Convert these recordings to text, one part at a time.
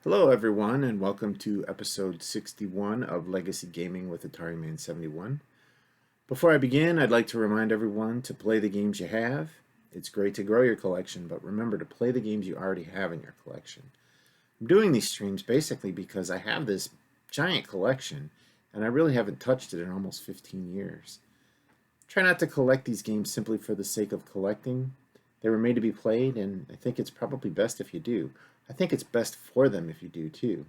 Hello, everyone, and welcome to episode 61 of Legacy Gaming with Atari Man 71. Before I begin, I'd like to remind everyone to play the games you have. It's great to grow your collection, but remember to play the games you already have in your collection. I'm doing these streams basically because I have this giant collection, and I really haven't touched it in almost 15 years. Try not to collect these games simply for the sake of collecting. They were made to be played, and I think it's probably best if you do. I think it's best for them if you do too.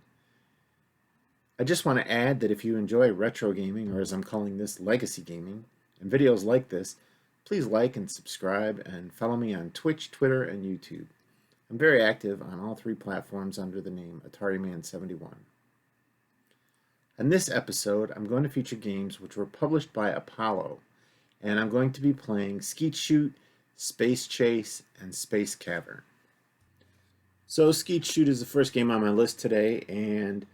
I just want to add that if you enjoy retro gaming, or as I'm calling this, legacy gaming, and videos like this, please like and subscribe and follow me on Twitch, Twitter, and YouTube. I'm very active on all three platforms under the name Atari Man 71. In this episode, I'm going to feature games which were published by Apollo, and I'm going to be playing Skeet Shoot, Spacechase, and Space Cavern. So Skeet Shoot is the first game on my list today, and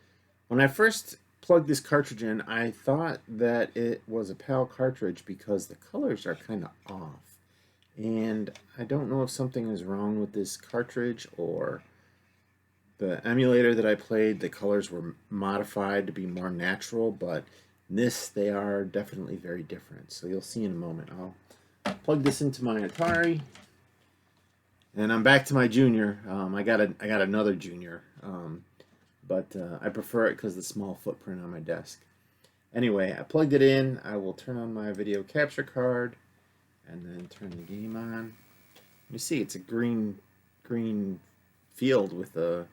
when I first plugged this cartridge in, I thought that it was a PAL cartridge because the colors are kind of off. And I don't know if something is wrong with this cartridge or the emulator that I played, the colors were modified to be more natural, but in this, they are definitely very different. So you'll see in a moment. I'll plug this into my Atari. And I'm back to my Junior. I got another Junior, but I prefer it because of the small footprint on my desk. Anyway, I plugged it in. I will turn on my video capture card, and then turn the game on. You see, it's a green field with a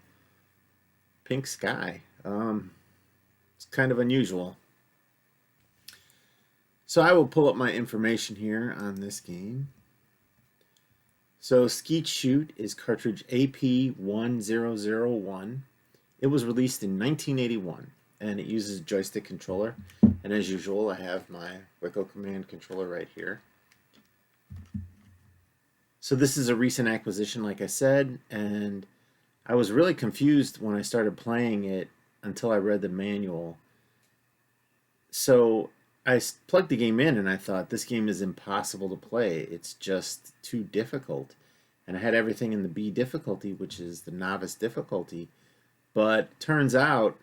pink sky. It's kind of unusual. So I will pull up my information here on this game. So Skeet Shoot is cartridge AP1001. It was released in 1981, and it uses a joystick controller. And as usual, I have my Wicco Command controller right here. So this is a recent acquisition, like I said, and I was really confused when I started playing it until I read the manual. So I plugged the game in and I thought, this game is impossible to play. It's just too difficult. And I had everything in the B difficulty, which is the novice difficulty. But turns out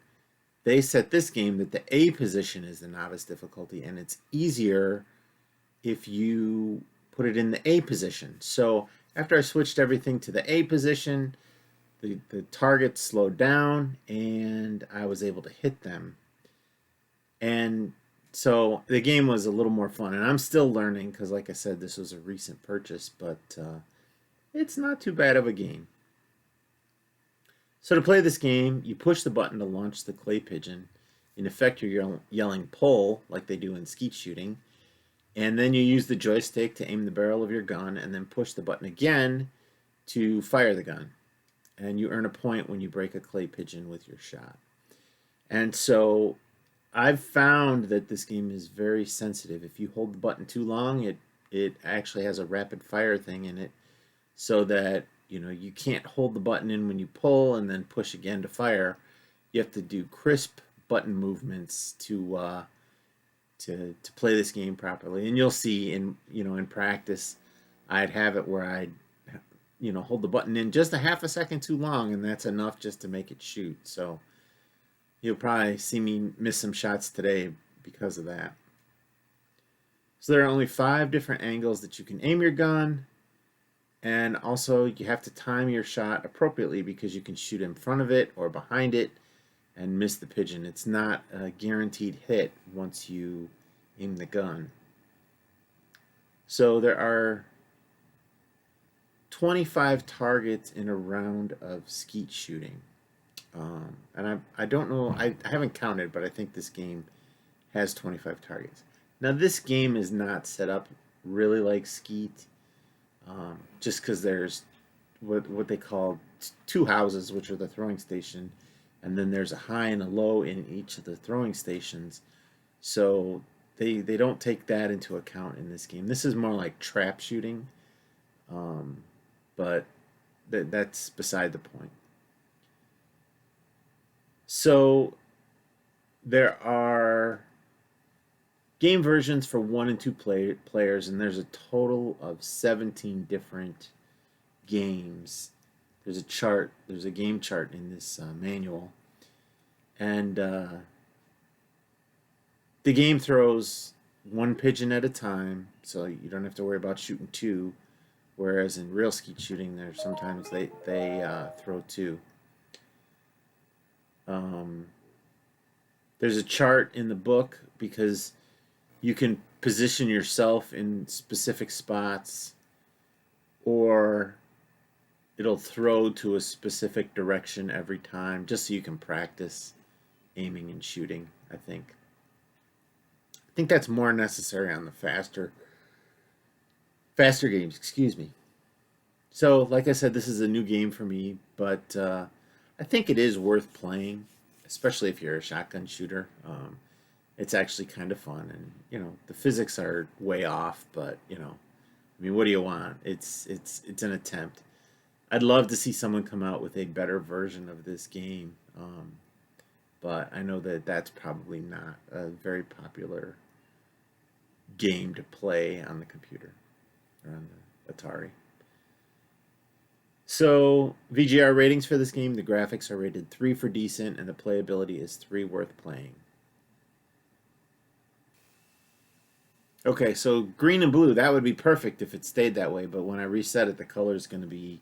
they set this game that the A position is the novice difficulty, and it's easier if you put it in the A position. So after I switched everything to the A position, the targets slowed down and I was able to hit them. And so the game was a little more fun, and I'm still learning because, like I said, this was a recent purchase, but it's not too bad of a game. So to play this game, you push the button to launch the clay pigeon. In effect, you're yelling pull, like they do in skeet shooting, and then you use the joystick to aim the barrel of your gun, and then push the button again to fire the gun. And you earn a point when you break a clay pigeon with your shot. And so I've found that this game is very sensitive. If you hold the button too long, it actually has a rapid fire thing in it, so that you can't hold the button in when you pull and then push again to fire. You have to do crisp button movements to play this game properly. And you'll see in practice, I'd have it where I'd hold the button in just a half a second too long, and that's enough just to make it shoot. So you'll probably see me miss some shots today because of that. So there are only 5 different angles that you can aim your gun, and also you have to time your shot appropriately because you can shoot in front of it or behind it and miss the pigeon. It's not a guaranteed hit once you aim the gun. So there are 25 targets in a round of skeet shooting. And I don't know, I haven't counted, but I think this game has 25 targets. Now this game is not set up really like Skeet, just because there's what they call 2 houses, which are the throwing station, and then there's a high and a low in each of the throwing stations. So they don't take that into account in this game. This is more like trap shooting, but that's beside the point. So there are game versions for 1 and 2 players, and there's a total of 17 different games there's a chart, there's a game chart in this manual, and the game throws one pigeon at a time, so you don't have to worry about shooting two. Whereas in real skeet shooting, there sometimes they throw two. There's a chart in the book because you can position yourself in specific spots, or it'll throw to a specific direction every time, just so you can practice aiming and shooting. I think that's more necessary on the faster games. Excuse me. So, like I said, this is a new game for me, but I think it is worth playing, especially if you're a shotgun shooter. It's actually kind of fun, and the physics are way off, but I mean, what do you want? It's an attempt. I'd love to see someone come out with a better version of this game, but I know that that's probably not a very popular game to play on the computer or on the Atari. So, VGR ratings for this game: the graphics are rated 3 for decent, and the playability is 3 worth playing. Okay, so green and blue, that would be perfect if it stayed that way, but when I reset it, the color is going to be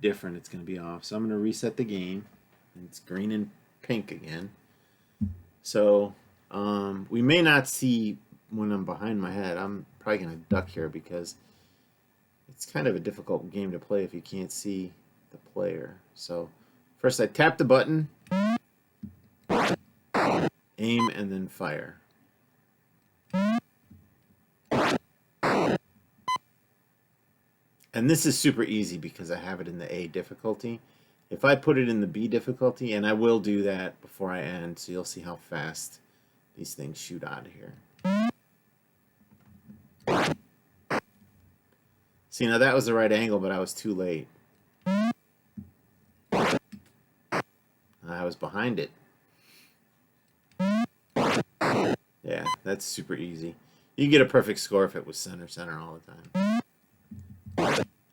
different. It's going to be off. So I'm going to reset the game. It's green and pink again. So we may not see when I'm behind my head. I'm probably going to duck here because it's kind of a difficult game to play if you can't see the player. So first I tap the button, aim, and then fire. And this is super easy because I have it in the A difficulty. If I put it in the B difficulty, and I will do that before I end, so you'll see how fast these things shoot out of here. See, now that was the right angle, but I was too late. I was behind it. Yeah, that's super easy. You get a perfect score if it was center all the time.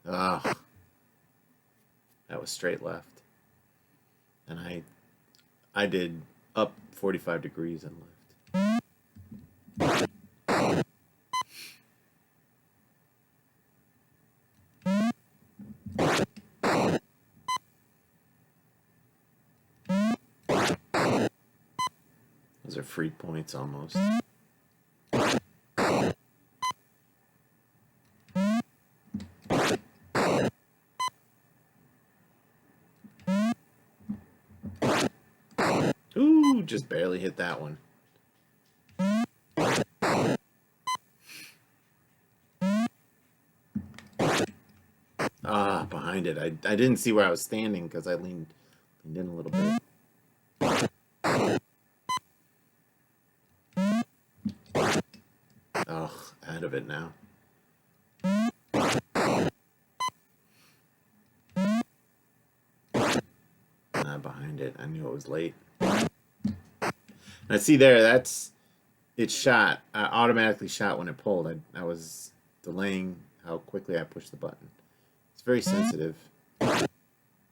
Ugh. That was straight left. And I did up 45 degrees and left. Those are free points almost. Ooh, just barely hit that one. Ah, behind it. I didn't see where I was standing because I leaned in a little bit. Oh, out of it now. Not behind it. I knew it was late. Now see there, it shot. I automatically shot when it pulled. I was delaying how quickly I pushed the button. It's very sensitive. Oh,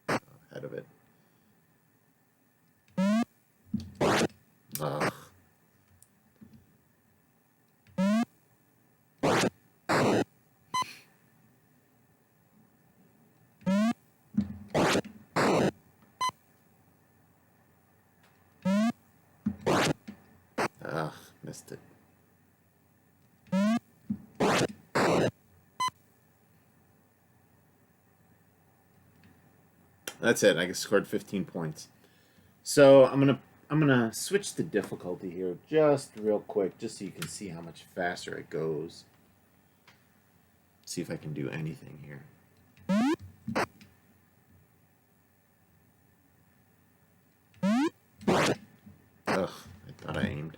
ahead of it. Ugh. Ugh, missed it. That's it. I scored 15 points. So I'm gonna switch the difficulty here just real quick, just so you can see how much faster it goes. See if I can do anything here. Ugh, I thought I aimed.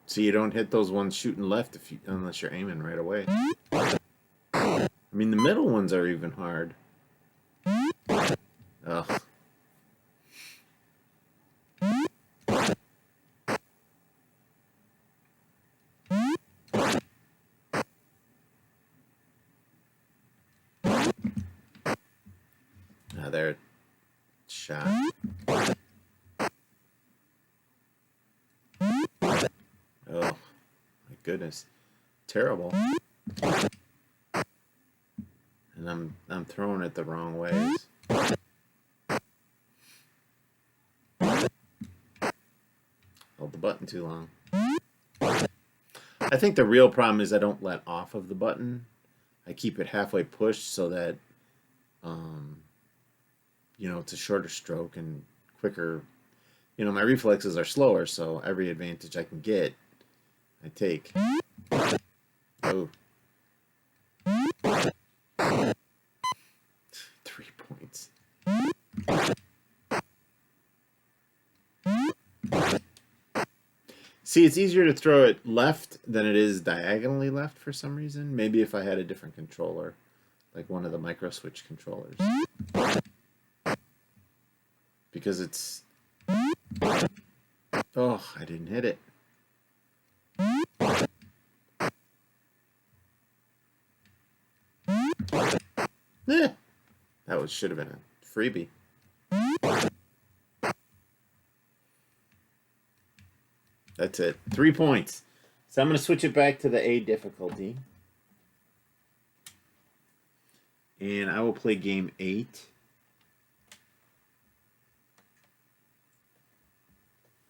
So you don't hit those ones shooting left unless you're aiming right away. I mean, the middle ones are even hard. Ugh. Another shot. Oh, my goodness. Terrible. And I'm throwing it the wrong ways. Hold the button too long. I think the real problem is I don't let off of the button. I keep it halfway pushed so that, you know, it's a shorter stroke and quicker. You know, my reflexes are slower, so every advantage I can get, I take. Oh. 3 points. See, it's easier to throw it left than it is diagonally left for some reason. Maybe if I had a different controller, like one of the micro switch controllers. Because it's... Oh, I didn't hit it. Eh, that should have been a freebie. That's it. 3 points. So I'm going to switch it back to the A difficulty. And I will play game 8.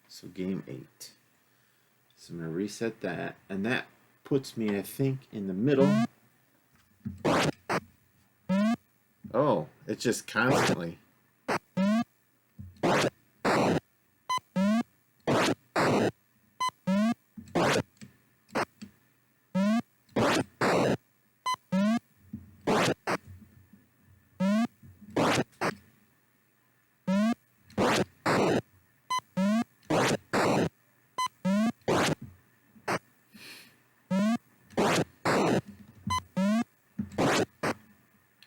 So game 8. So I'm going to reset that. And that puts me, I think, in the middle. Oh, it's just constantly.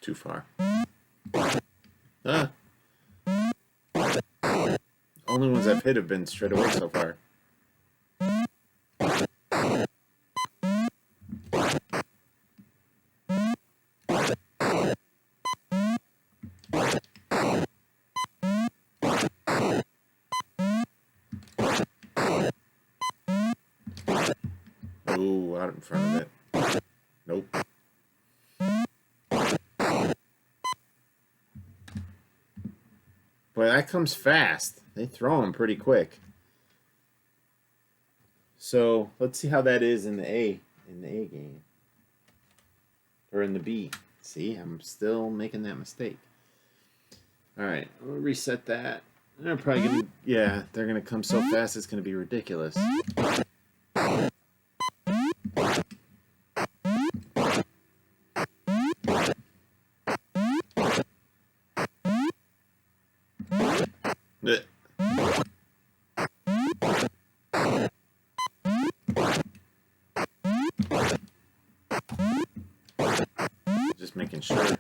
Too far. Ah. Only ones I've hit have been straight away so far. Ooh, out in front of it. Nope. Boy, that comes fast. They throw them pretty quick. So let's see how that is in the A game. Or in the B. See, I'm still making that mistake. Alright, I'll reset that. They're probably gonna, yeah, they're gonna come so fast it's gonna be ridiculous. Just making sure.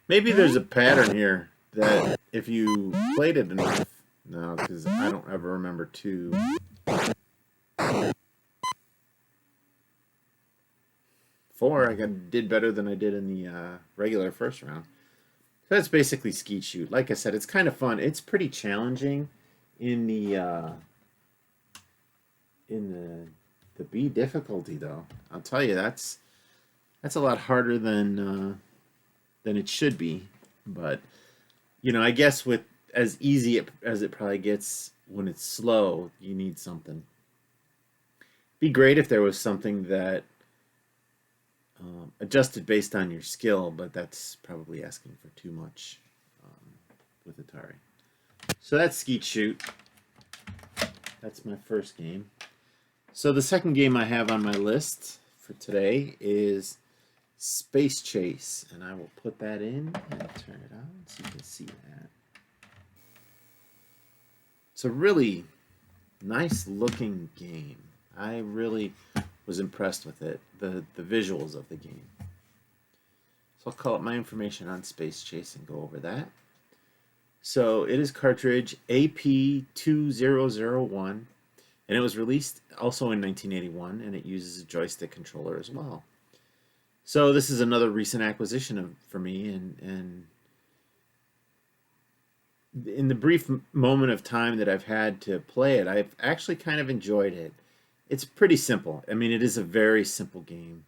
Maybe there's a pattern here that if you played it enough, no, because I don't ever remember 2. 4, I did better than I did in the regular first round. So that's basically Skeet Shoot. Like I said, it's kind of fun. It's pretty challenging in the B difficulty, though. I'll tell you, that's a lot harder than it should be. But you know, I guess with as easy as it probably gets when it's slow, you need something. Be great if there was something that adjusted based on your skill, but that's probably asking for too much with Atari. So that's Skeet Shoot. That's my first game. So the second game I have on my list for today is Space Chase, and I will put that in and turn it on so you can see that. It's a really nice looking game. I really was impressed with it, the visuals of the game. So I'll call up my information on Space Chase and go over that. So it is cartridge AP2001. And it was released also in 1981, and it uses a joystick controller as well. So this is another recent acquisition for me, and in the brief moment of time that I've had to play it, I've actually kind of enjoyed it. It's pretty simple. I mean, it is a very simple game,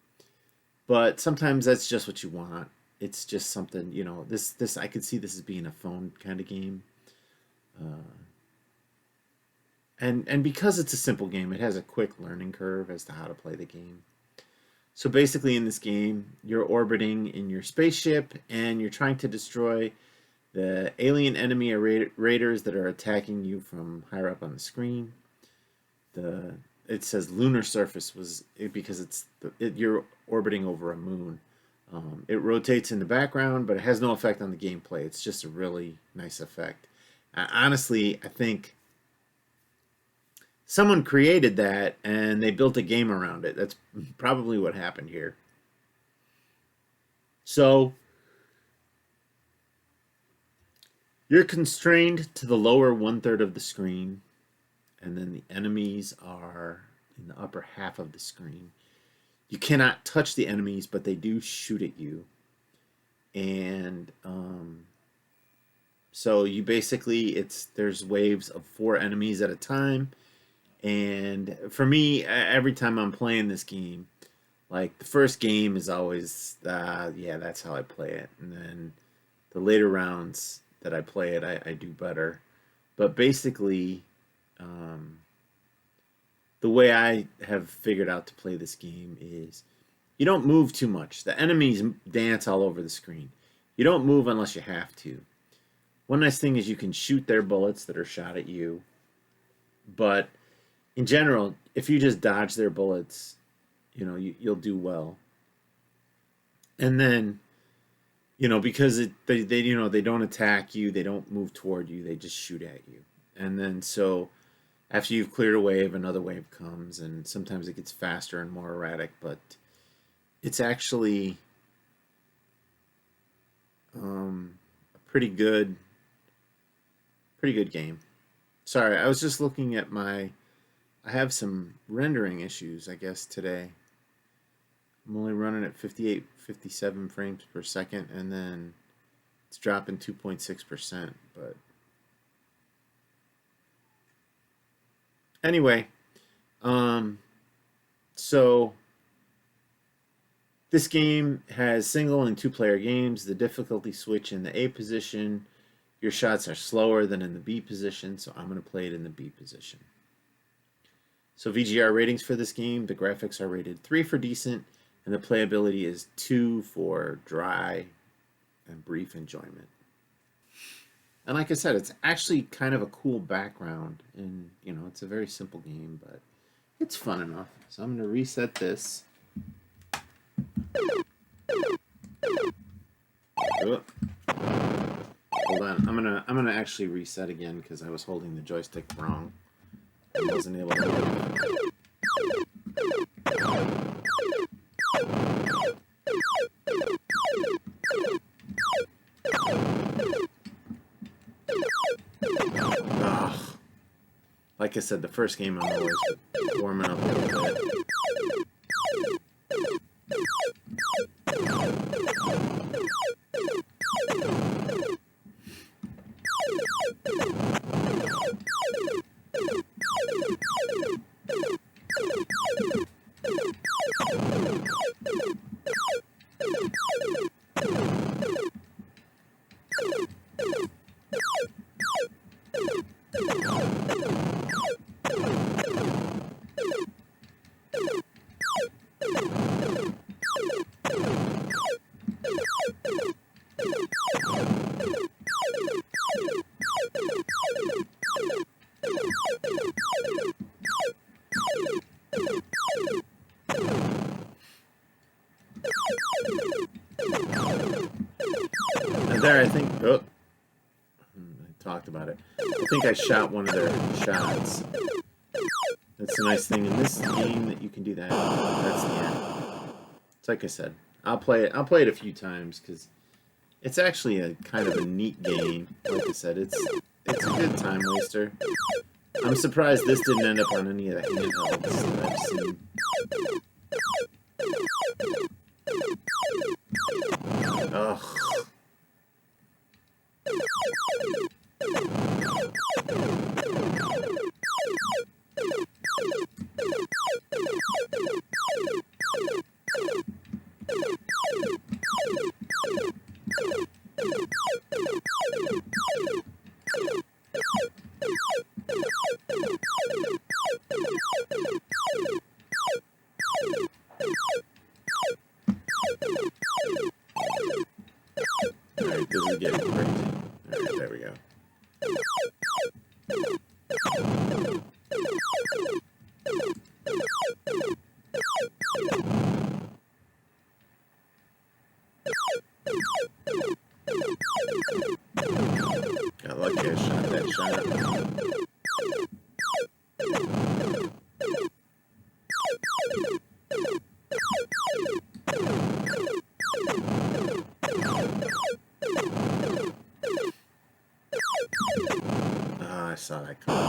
but sometimes that's just what you want. It's just something, you know. This I could see this as being a phone kind of game, uh, and because it's a simple game, it has a quick learning curve as to how to play the game. So basically, in this game, you're orbiting in your spaceship, and you're trying to destroy the alien enemy raiders that are attacking you from higher up on the screen. It says lunar surface because you're orbiting over a moon. It rotates in the background, but it has no effect on the gameplay. It's just a really nice effect. Honestly, I think someone created that and they built a game around it. That's probably what happened here. So you're constrained to the lower 1/3 of the screen, and then the enemies are in the upper half of the screen. You cannot touch the enemies, but they do shoot at you. And so you basically, there's waves of 4 enemies at a time. And for me, every time I'm playing this game, like the first game is always, yeah, that's how I play it. And then the later rounds that I play it, I do better. But basically, the way I have figured out to play this game is you don't move too much. The enemies dance all over the screen. You don't move unless you have to. One nice thing is you can shoot their bullets that are shot at you. But in general, if you just dodge their bullets, you know, you'll do well. And then, you know, because they you know, they don't attack you, they don't move toward you, they just shoot at you. And then so after you've cleared a wave, another wave comes, and sometimes it gets faster and more erratic, but it's actually a pretty good game. Sorry, I was just looking at I have some rendering issues, I guess, today. I'm only running at 58, 57 frames per second, and then it's dropping 2.6%. But anyway, so this game has single and 2-player games. The difficulty switch in the A position. Your shots are slower than in the B position, so I'm going to play it in the B position. So VGR ratings for this game, the graphics are rated 3 for decent, and the playability is 2 for dry and brief enjoyment. And like I said, it's actually kind of a cool background, and you know, it's a very simple game, but it's fun enough. So I'm going to reset this. Oh. Hold on, I'm gonna actually reset again because I was holding the joystick wrong. I wasn't able to. Ugh. Like I said, the first game I'm always warming up a little bit. And there, I think, I talked about it. I think I shot one of their shots. That's the nice thing in this game that you can do that. That's the end. It's like I said, I'll play it a few times because it's actually a kind of a neat game. Like I said, it's a good time waster. I'm surprised this didn't end up on any of the handhelds that I've seen. Ugh. Alright, this is getting crazy. Alright, there we go. Got lucky I shot that shot. I saw that coming.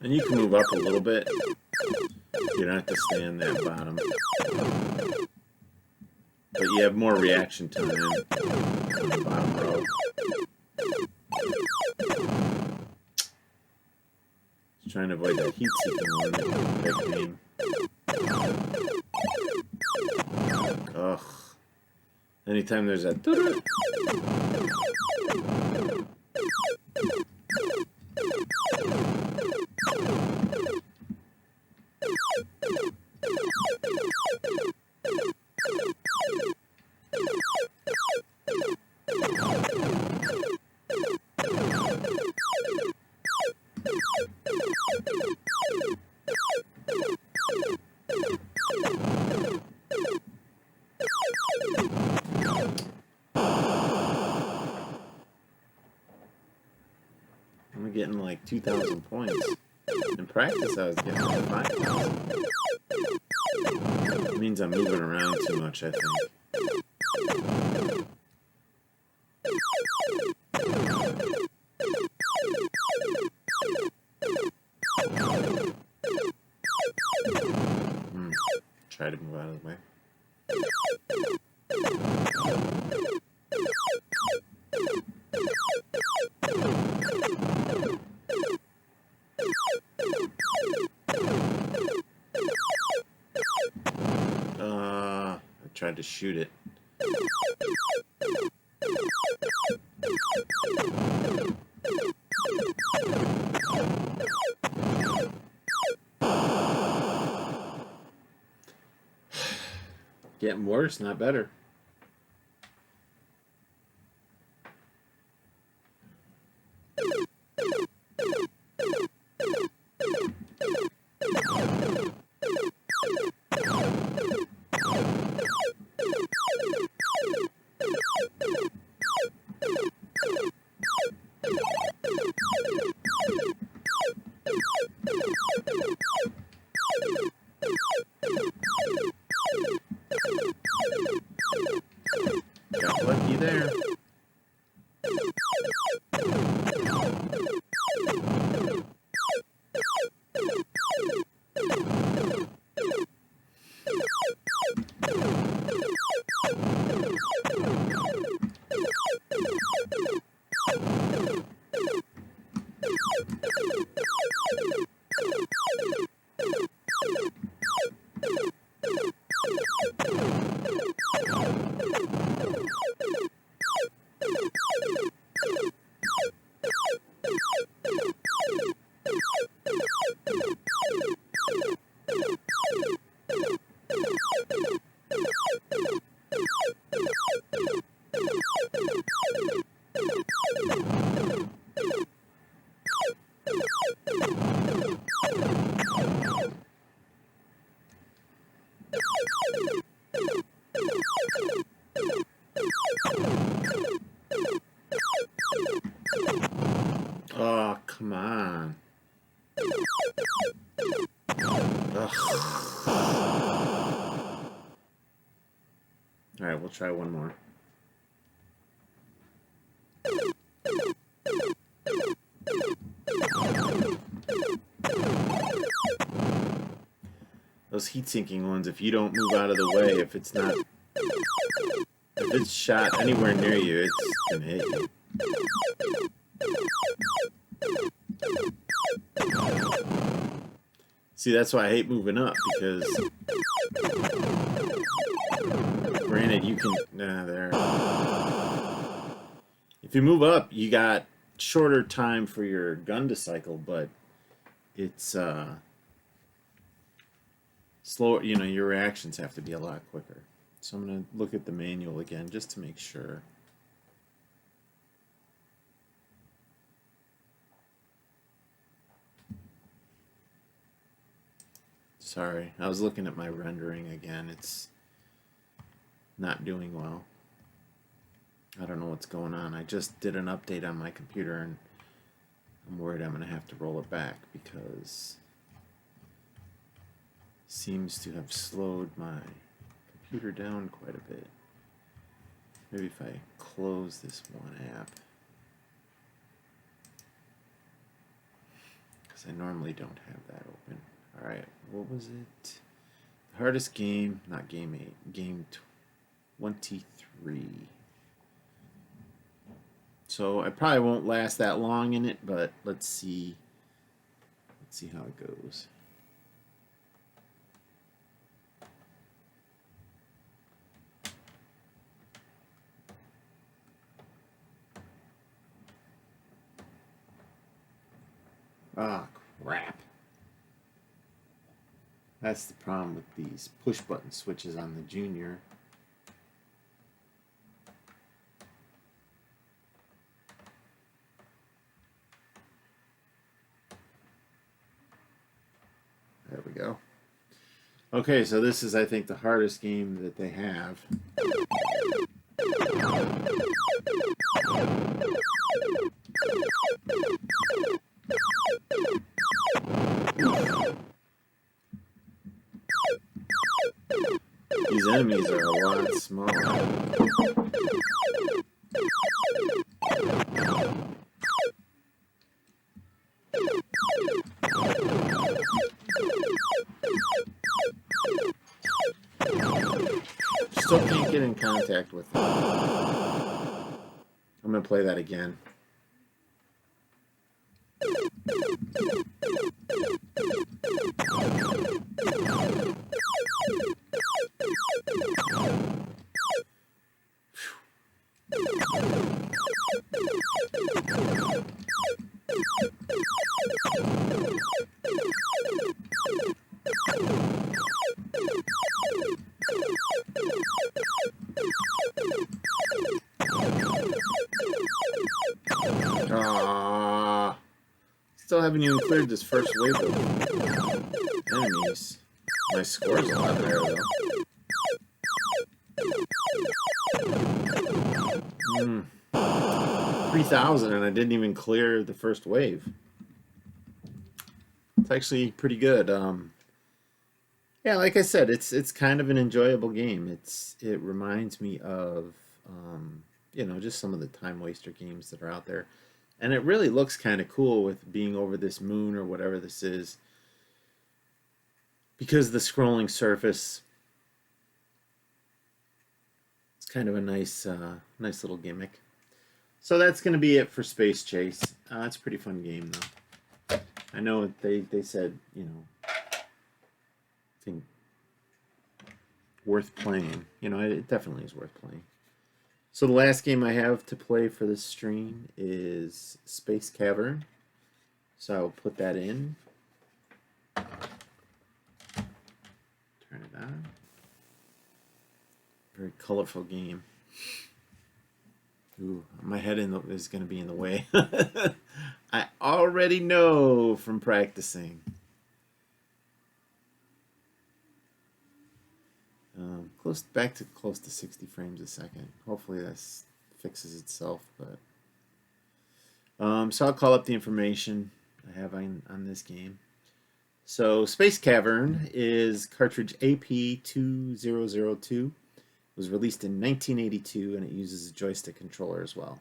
And you can move up a little bit. You don't have to stay on that bottom. But you have more reaction time on the bottom row. Just trying to avoid that heat-seeking one. That pain. Ugh. Anytime there's that... I'm getting like 2,000 points. In practice, I was getting like 5,000. It means I'm moving around too much, I think. Try to move out of the way. I tried to shoot it. Getting worse, not better. Got lucky there. Oh, come on. Ugh. All right, we'll try one more. Those heat-sinking ones, if you don't move out of the way, if it's shot anywhere near you, it's gonna hit you. See, that's why I hate moving up, because granted you can there. If you move up, you got shorter time for your gun to cycle, but it's slower, you know, your reactions have to be a lot quicker. So I'm going to look at the manual again just to make sure. Sorry, I was looking at my rendering again. It's not doing well. I don't know what's going on. I just did an update on my computer and I'm worried I'm going to have to roll it back because it seems to have slowed my computer down quite a bit. Maybe if I close this one app, because I normally don't have that open. Alright, what was it? The hardest game, not game 8, game 23. So I probably won't last that long in it, but let's see how it goes. Ah, crap. That's the problem with these push button switches on the Junior. There we go. Okay, so this is, I think, the hardest game that they have. These enemies are a lot smaller. Still can't get in contact with them. I'm going to play that again. Still haven't even cleared this first wave of enemies. My score's a lot higher though. 3,000 and I didn't even clear the first wave. It's actually pretty good. Yeah, like I said, it's kind of an enjoyable game. It reminds me of you know, just some of the time waster games that are out there. And it really looks kind of cool with being over this moon or whatever this is. Because the scrolling surface, it's kind of a nice nice little gimmick. So that's going to be it for Space Chase. It's a pretty fun game, though. I know they said, you know, I think worth playing. You know, it definitely is worth playing. So the last game I have to play for this stream is Space Cavern. So I'll put that in. Turn it on. Very colorful game. Ooh, my head is going to be in the way. I already know from practicing. Back to close to 60 frames a second. Hopefully this fixes itself, but so I'll call up the information I have on this game. So Space Cavern is cartridge AP2002. was released in 1982, and it uses a joystick controller as well.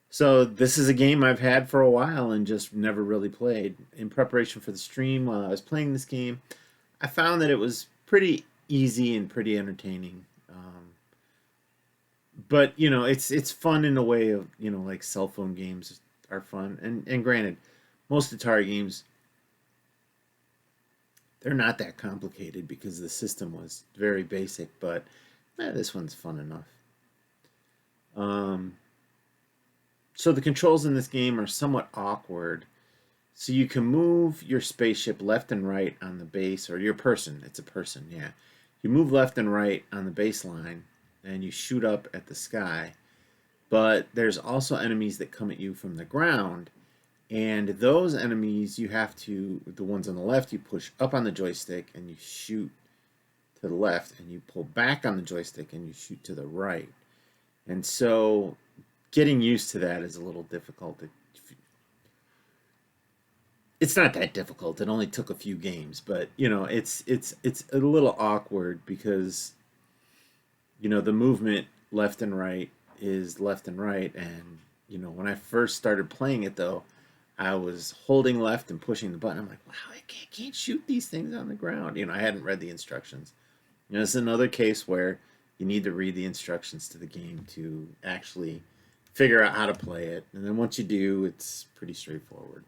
So this is a game I've had for a while and just never really played. In preparation for the stream, while I was playing this game, I found that it was pretty easy and pretty entertaining. But it's fun in a way of like cell phone games are fun. And granted, most Atari games, they're not that complicated because the system was very basic. But this one's fun enough. So the controls in this game are somewhat awkward. So you can move your spaceship left and right on the base, or your person. It's a person, yeah. You move left and right on the baseline, and you shoot up at the sky. But there's also enemies that come at you from the ground. And those enemies, you have to, the ones on the left, you push up on the joystick and you shoot to the left. And you pull back on the joystick and you shoot to the right. And so getting used to that is a little difficult. It's not that difficult. It only took a few games, but it's a little awkward because the movement left and right is left and right, and when I first started playing it though, I was holding left and pushing the button. I'm like, wow, I can't shoot these things on the ground. I hadn't read the instructions. It's another case where you need to read the instructions to the game to actually figure out how to play it, and then once you do, it's pretty straightforward.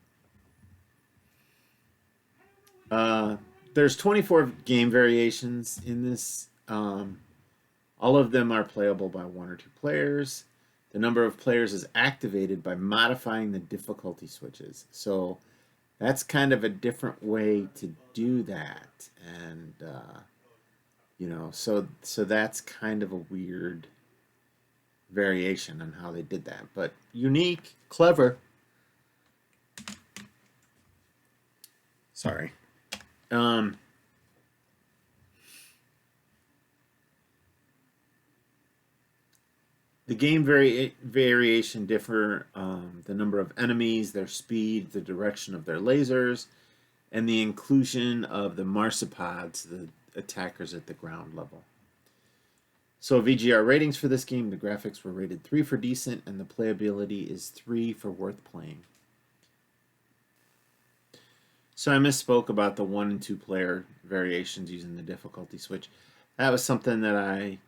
There's 24 game variations in this. All of them are playable by 1 or 2 players. The number of players is activated by modifying the difficulty switches. So that's kind of a different way to do that, and so that's kind of a weird variation on how they did that, but unique, clever. Sorry. The game variation differ the number of enemies, their speed, the direction of their lasers, and the inclusion of the marsupods, the attackers at the ground level. So VGR ratings for this game, the graphics were rated 3 for decent, and the playability is 3 for worth playing. So I misspoke about the 1 and 2 player variations using the difficulty switch. That was something that I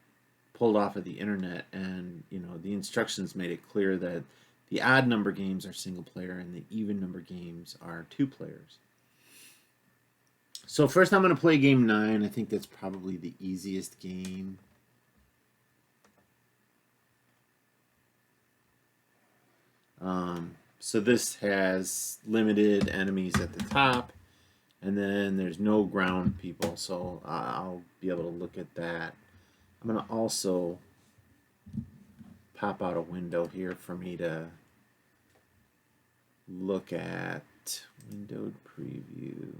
pulled off of the internet, and the instructions made it clear that the odd number games are single player and the even number games are 2 players. So first I'm going to play game 9. I think that's probably the easiest game. So this has limited enemies at the top, and then there's no ground people, so I'll be able to look at that. I'm going to also pop out a window here for me to look at windowed preview.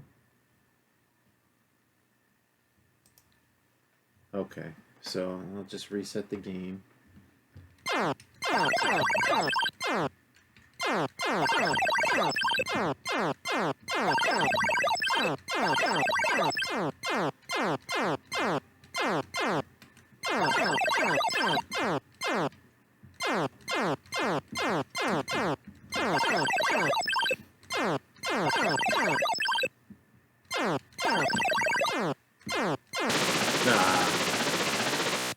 Okay, so I'll just reset the game.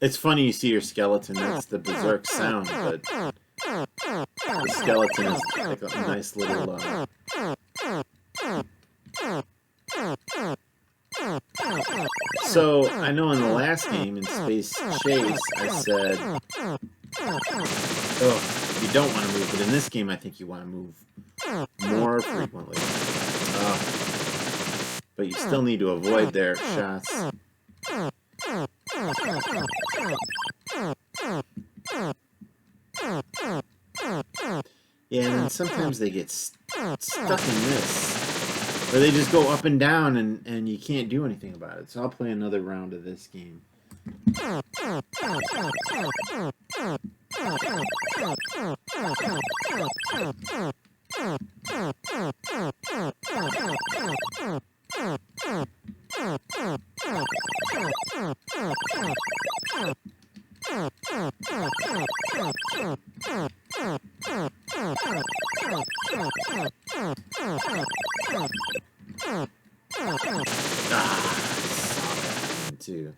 It's funny you see your skeleton. That's the berserk sound, but the skeleton is like a nice little So I know in the last game, in Space Chase, I said, oh, you don't want to move, but in this game I think you want to move more frequently. But you still need to avoid their shots. Yeah, and then sometimes they get stuck in this, or they just go up and down, and you can't do anything about it. So I'll play another round of this game. Too.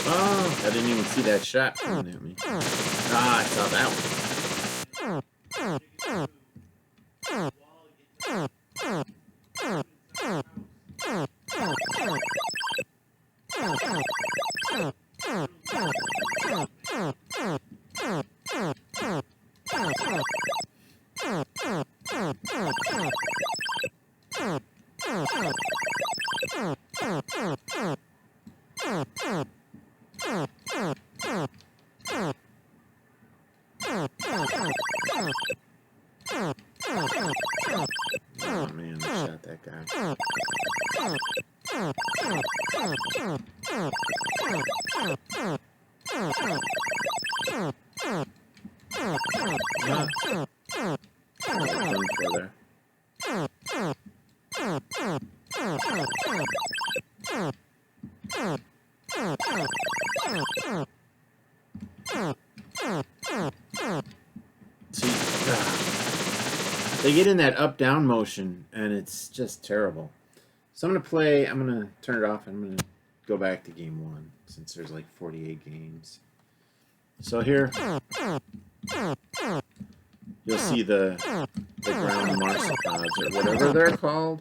Oh, I didn't even see that shot coming at me. Ah, I saw that one. Oh man, I shot that guy. They get in that up-down motion, and it's just terrible. So I'm going to turn it off, and I'm going to go back to game one, since there's like 48 games. So here, you'll see the ground marsupials, or whatever they're called.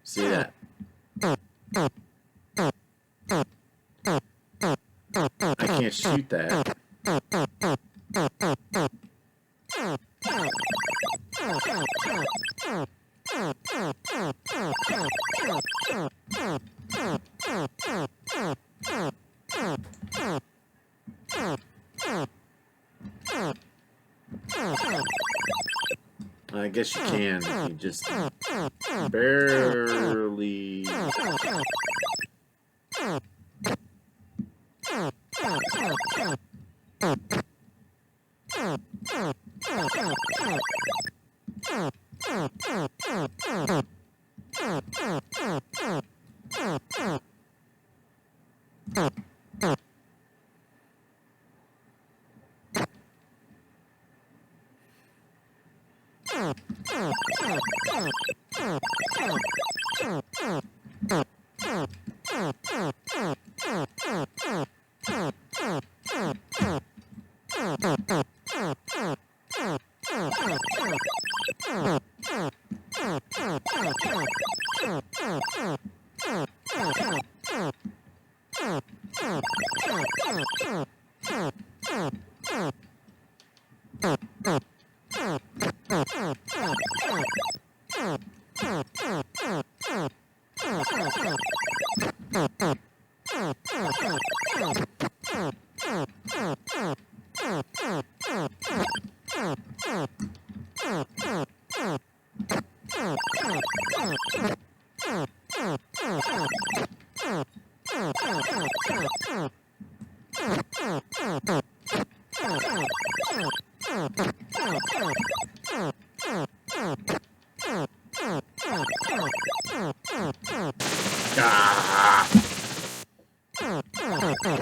See that? I can't shoot that. I guess you can. You just barely.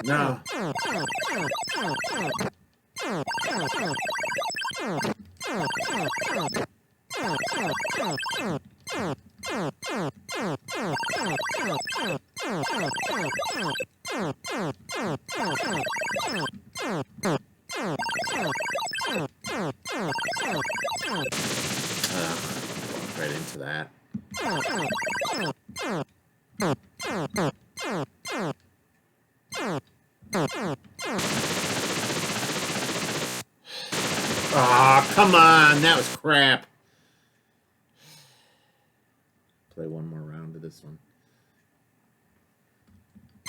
No. Right into that. Ah, come on. on! That was crap. Play one more round of this one.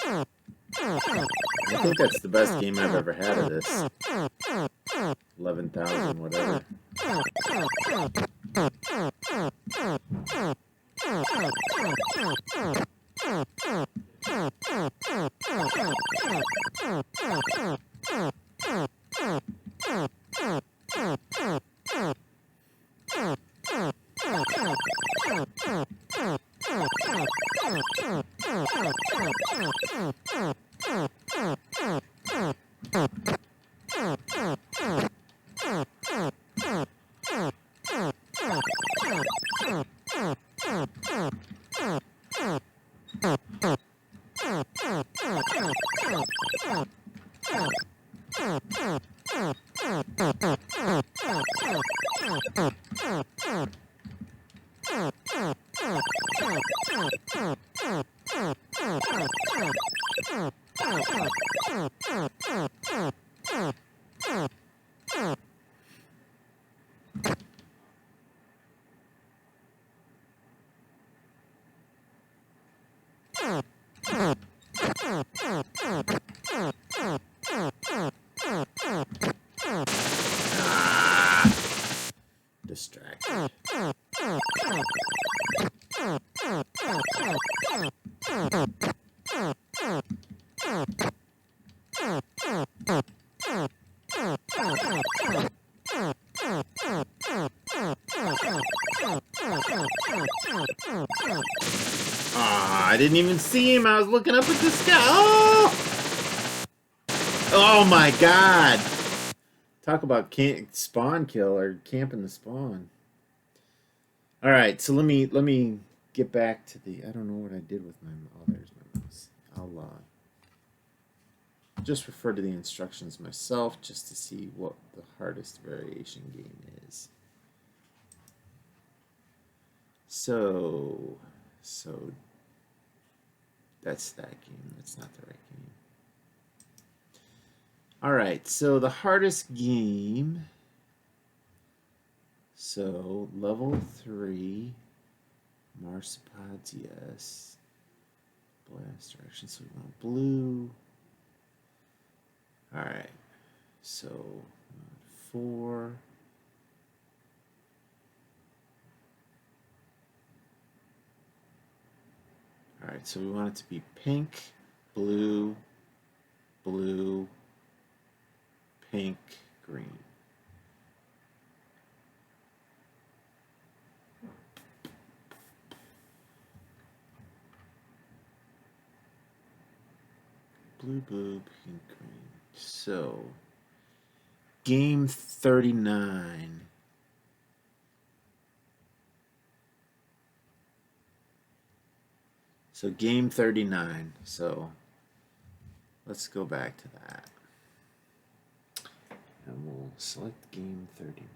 I think that's the best game I've ever had of this. 11,000, whatever. Distracted. I didn't even see him. I was looking up at the sky. Oh! Oh my god! Talk about spawn kill or camping the spawn. All right, so let me get back to the. I don't know what I did with my. Oh, there's my mouse. I'll just refer to the instructions myself just to see what the hardest variation game is. So that's that game. That's not the right game. All right, so the hardest game. So level 3, marsupials, yes. Blast direction, so we want blue. All right, so 4. All right, so we want it to be pink, blue, blue, pink, green. Blue, blue, pink, green. So, game 39. So, game 39. So, let's go back to that. And we'll select game 39.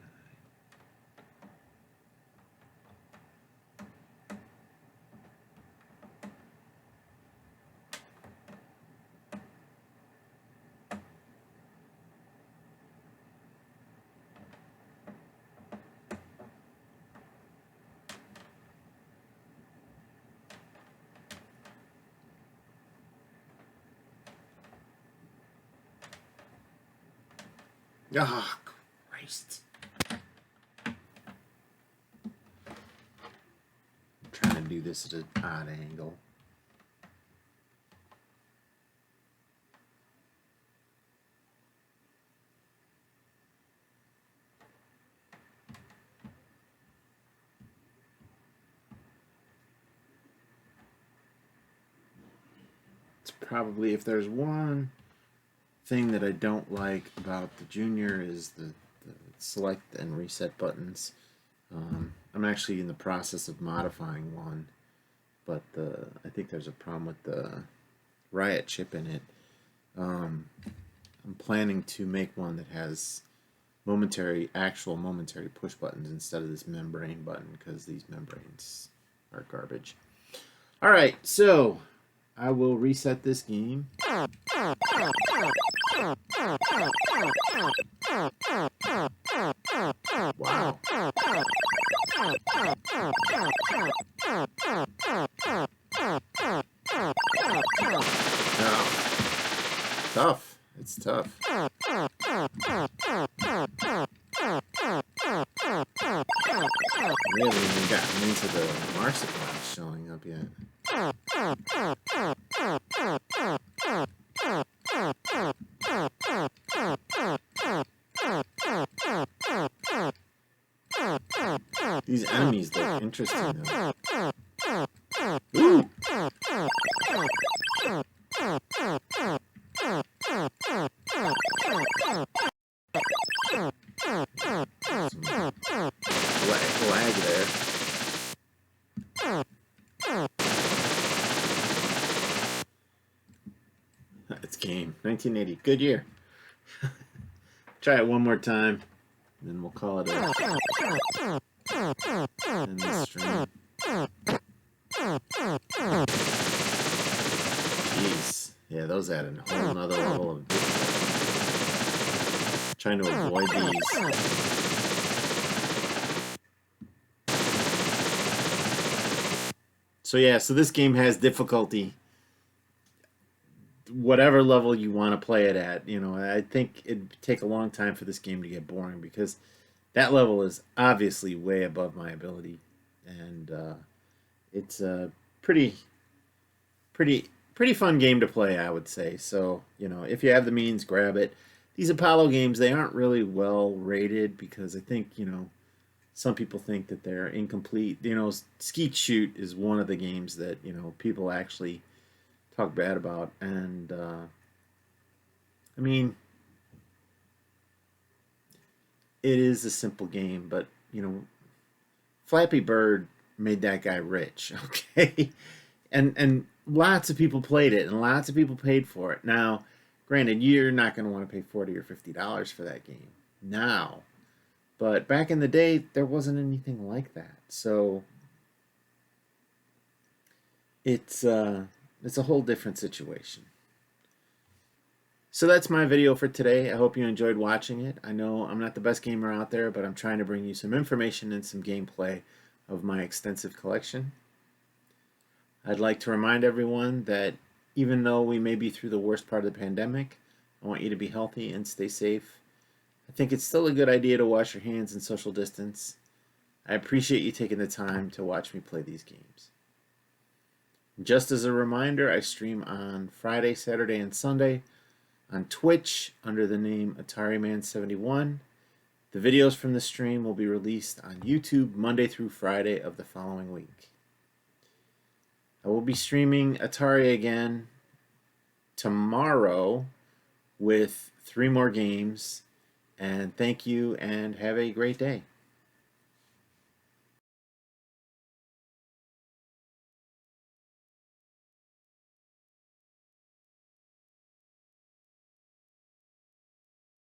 Oh, Christ. I'm trying to do this at an odd angle. It's probably, if there's one thing that I don't like about the Junior is the select and reset buttons. I'm actually in the process of modifying one, but I think there's a problem with the Riot chip in it. I'm planning to make one that has actual momentary push buttons instead of this membrane button, because these membranes are garbage. All right, so I will reset this game. Wow. Tough. It's tough. We haven't even gotten into the marsupials showing up yet. These enemies look interesting though. Ooh. Lag there. It's game. 1980. Good year. Try it one more time, and then we'll call it a end the stream. Jeez. Yeah, those add a whole nother level of difficulty. Trying to avoid these. So yeah, so this game has difficulty, whatever level you want to play it at. You know, I think it'd take a long time for this game to get boring because that level is obviously way above my ability, and it's a pretty fun game to play, I would say. So, you know, if you have the means, grab it. These Apollo games, they aren't really well rated because I think, you know, some people think that they're incomplete. You know, Skeet Shoot is one of the games that, you know, people actually talk bad about. And, I mean, it is a simple game, but, you know, Flappy Bird made that guy rich, okay? And lots of people played it, and lots of people paid for it. Now, granted, you're not going to want to pay $40 or $50 for that game now. But back in the day, there wasn't anything like that. So it's a whole different situation. So that's my video for today. I hope you enjoyed watching it. I know I'm not the best gamer out there, but I'm trying to bring you some information and some gameplay of my extensive collection. I'd like to remind everyone that even though we may be through the worst part of the pandemic, I want you to be healthy and stay safe. I think it's still a good idea to wash your hands and social distance. I appreciate you taking the time to watch me play these games. Just as a reminder, I stream on Friday, Saturday, and Sunday on Twitch under the name AtariMan71. The videos from the stream will be released on YouTube Monday through Friday of the following week. I will be streaming Atari again tomorrow with 3 more games. And thank you and have a great day.